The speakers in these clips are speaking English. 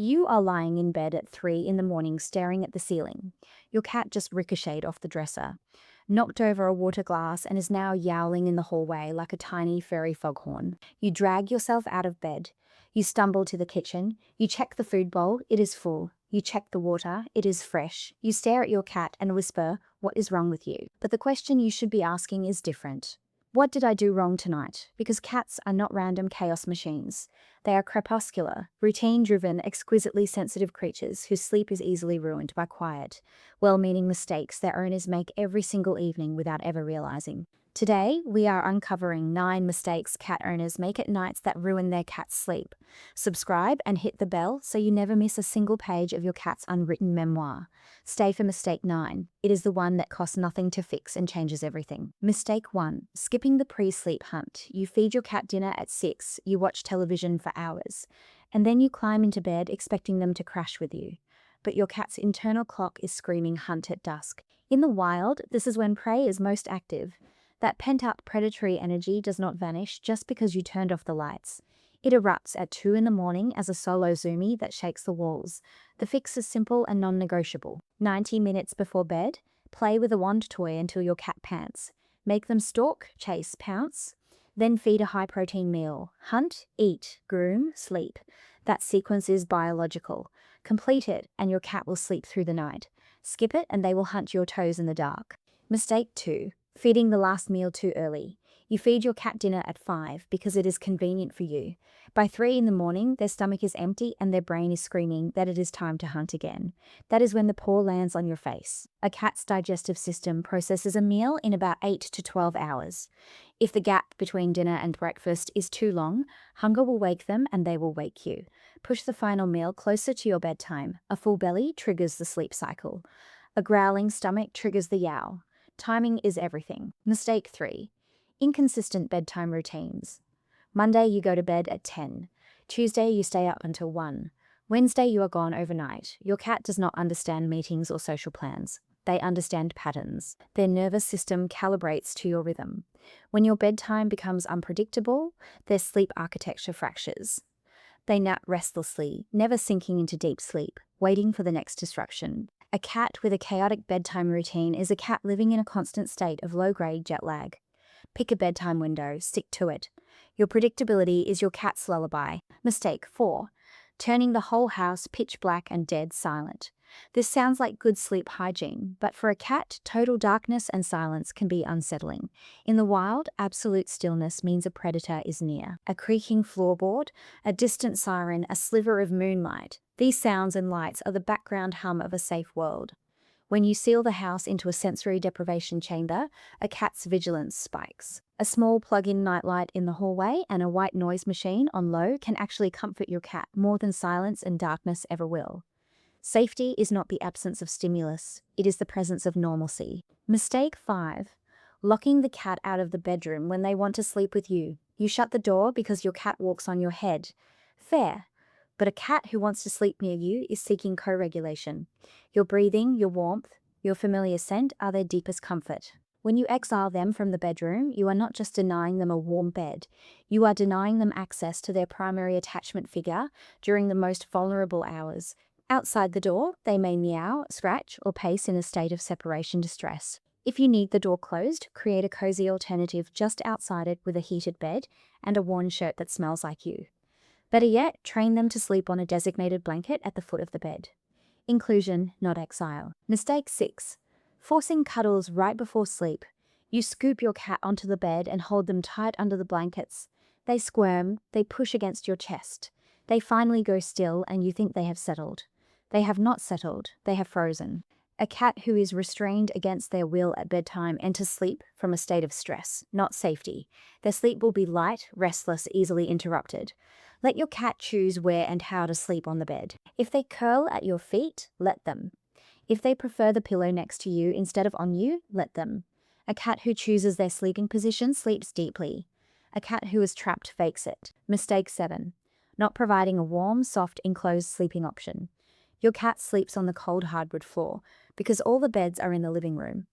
You are lying in bed at 3 in the morning staring at the ceiling. Your cat just ricocheted off the dresser, knocked over a water glass, and is now yowling in the hallway like a tiny furry foghorn. You drag yourself out of bed. You stumble to the kitchen. You check the food bowl, it is full. You check the water, it is fresh. You stare at your cat and whisper, "What is wrong with you?" But the question you should be asking is different. What did I do wrong tonight? Because cats are not random chaos machines. They are crepuscular, routine-driven, exquisitely sensitive creatures whose sleep is easily ruined by quiet, well-meaning mistakes their owners make every single evening without ever realizing. Today, we are uncovering 9 mistakes cat owners make at nights that ruin their cat's sleep. Subscribe and hit the bell so you never miss a single page of your cat's unwritten memoir. Stay for mistake 9. It is the one that costs nothing to fix and changes everything. Mistake 1. Skipping the pre-sleep hunt. You feed your cat dinner at 6, you watch television for hours, and then you climb into bed expecting them to crash with you. But your cat's internal clock is screaming hunt at dusk. In the wild, this is when prey is most active. That pent-up predatory energy does not vanish just because you turned off the lights. It erupts at 2 in the morning as a solo zoomie that shakes the walls. The fix is simple and non-negotiable. 90 minutes before bed, play with a wand toy until your cat pants. Make them stalk, chase, pounce. Then feed a high-protein meal. Hunt, eat, groom, sleep. That sequence is biological. Complete it and your cat will sleep through the night. Skip it and they will hunt your toes in the dark. Mistake 2. Feeding the last meal too early. You feed your cat dinner at 5 because it is convenient for you. By 3 in the morning, their stomach is empty and their brain is screaming that it is time to hunt again. That is when the paw lands on your face. A cat's digestive system processes a meal in about 8 to 12 hours. If the gap between dinner and breakfast is too long, hunger will wake them and they will wake you. Push the final meal closer to your bedtime. A full belly triggers the sleep cycle. A growling stomach triggers the yowl. Timing is everything. Mistake 3. Inconsistent bedtime routines. Monday you go to bed at 10. Tuesday you stay up until 1. Wednesday you are gone overnight. Your cat does not understand meetings or social plans. They understand patterns. Their nervous system calibrates to your rhythm. When your bedtime becomes unpredictable, their sleep architecture fractures. They nap restlessly, never sinking into deep sleep, waiting for the next disruption. A cat with a chaotic bedtime routine is a cat living in a constant state of low-grade jet lag. Pick a bedtime window, stick to it. Your predictability is your cat's lullaby. Mistake 4. Turning the whole house pitch black and dead silent. This sounds like good sleep hygiene, but for a cat, total darkness and silence can be unsettling. In the wild, absolute stillness means a predator is near. A creaking floorboard, a distant siren, a sliver of moonlight. These sounds and lights are the background hum of a safe world. When you seal the house into a sensory deprivation chamber, a cat's vigilance spikes. A small plug-in nightlight in the hallway and a white noise machine on low can actually comfort your cat more than silence and darkness ever will. Safety is not the absence of stimulus, it is the presence of normalcy. Mistake 5. Locking the cat out of the bedroom when they want to sleep with you. You shut the door because your cat walks on your head. Fair. But a cat who wants to sleep near you is seeking co-regulation. Your breathing, your warmth, your familiar scent are their deepest comfort. When you exile them from the bedroom, you are not just denying them a warm bed. You are denying them access to their primary attachment figure during the most vulnerable hours. Outside the door, they may meow, scratch, or pace in a state of separation distress. If you need the door closed, create a cozy alternative just outside it with a heated bed and a worn shirt that smells like you. Better yet, train them to sleep on a designated blanket at the foot of the bed. Inclusion, not exile. Mistake 6. Forcing cuddles right before sleep. You scoop your cat onto the bed and hold them tight under the blankets. They squirm, they push against your chest. They finally go still and you think they have settled. They have not settled, they have frozen. A cat who is restrained against their will at bedtime enters sleep from a state of stress, not safety. Their sleep will be light, restless, easily interrupted. Let your cat choose where and how to sleep on the bed. If they curl at your feet, let them. If they prefer the pillow next to you instead of on you, let them. A cat who chooses their sleeping position sleeps deeply. A cat who is trapped fakes it. Mistake 7. Not providing a warm, soft, enclosed sleeping option. Your cat sleeps on the cold hardwood floor because all the beds are in the living room.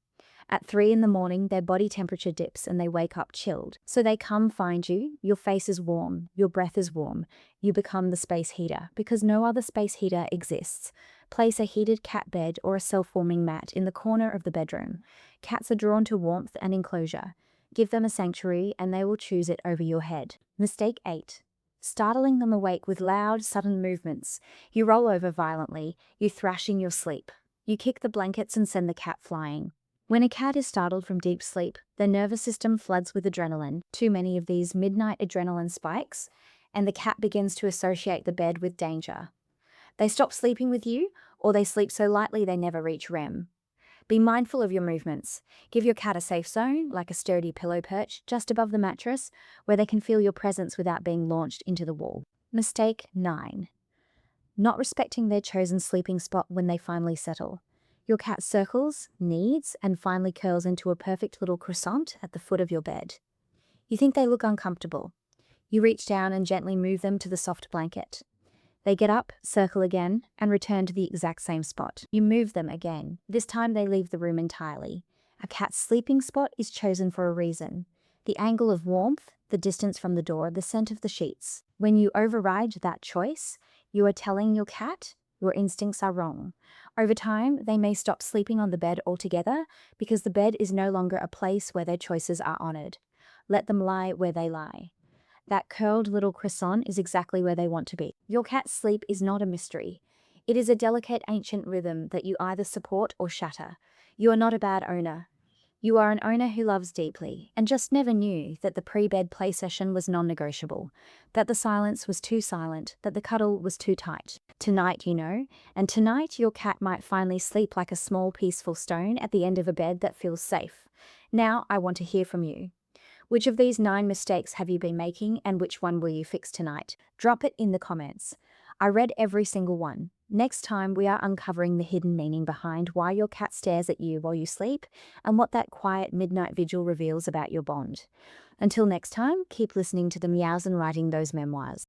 At 3 in the morning, their body temperature dips and they wake up chilled. So they come find you, your face is warm, your breath is warm. You become the space heater because no other space heater exists. Place a heated cat bed or a self-warming mat in the corner of the bedroom. Cats are drawn to warmth and enclosure. Give them a sanctuary and they will choose it over your head. Mistake 8. Startling them awake with loud, sudden movements. You roll over violently. You thrash in your sleep. You kick the blankets and send the cat flying. When a cat is startled from deep sleep, their nervous system floods with adrenaline, too many of these midnight adrenaline spikes, and the cat begins to associate the bed with danger. They stop sleeping with you, or they sleep so lightly they never reach REM. Be mindful of your movements. Give your cat a safe zone, like a sturdy pillow perch, just above the mattress, where they can feel your presence without being launched into the wall. Mistake 9. Not respecting their chosen sleeping spot when they finally settle. Your cat circles, kneads, and finally curls into a perfect little croissant at the foot of your bed. You think they look uncomfortable. You reach down and gently move them to the soft blanket. They get up, circle again, and return to the exact same spot. You move them again. This time they leave the room entirely. A cat's sleeping spot is chosen for a reason. The angle of warmth, the distance from the door, the scent of the sheets. When you override that choice, you are telling your cat your instincts are wrong. Over time, they may stop sleeping on the bed altogether because the bed is no longer a place where their choices are honored. Let them lie where they lie. That curled little croissant is exactly where they want to be. Your cat's sleep is not a mystery. It is a delicate ancient rhythm that you either support or shatter. You are not a bad owner. You are an owner who loves deeply and just never knew that the pre-bed play session was non-negotiable, that the silence was too silent, that the cuddle was too tight. Tonight, you know, and tonight your cat might finally sleep like a small peaceful stone at the end of a bed that feels safe. Now I want to hear from you. Which of these 9 mistakes have you been making and which one will you fix tonight? Drop it in the comments. I read every single one. Next time, we are uncovering the hidden meaning behind why your cat stares at you while you sleep and what that quiet midnight vigil reveals about your bond. Until next time, keep listening to the meows and writing those memoirs.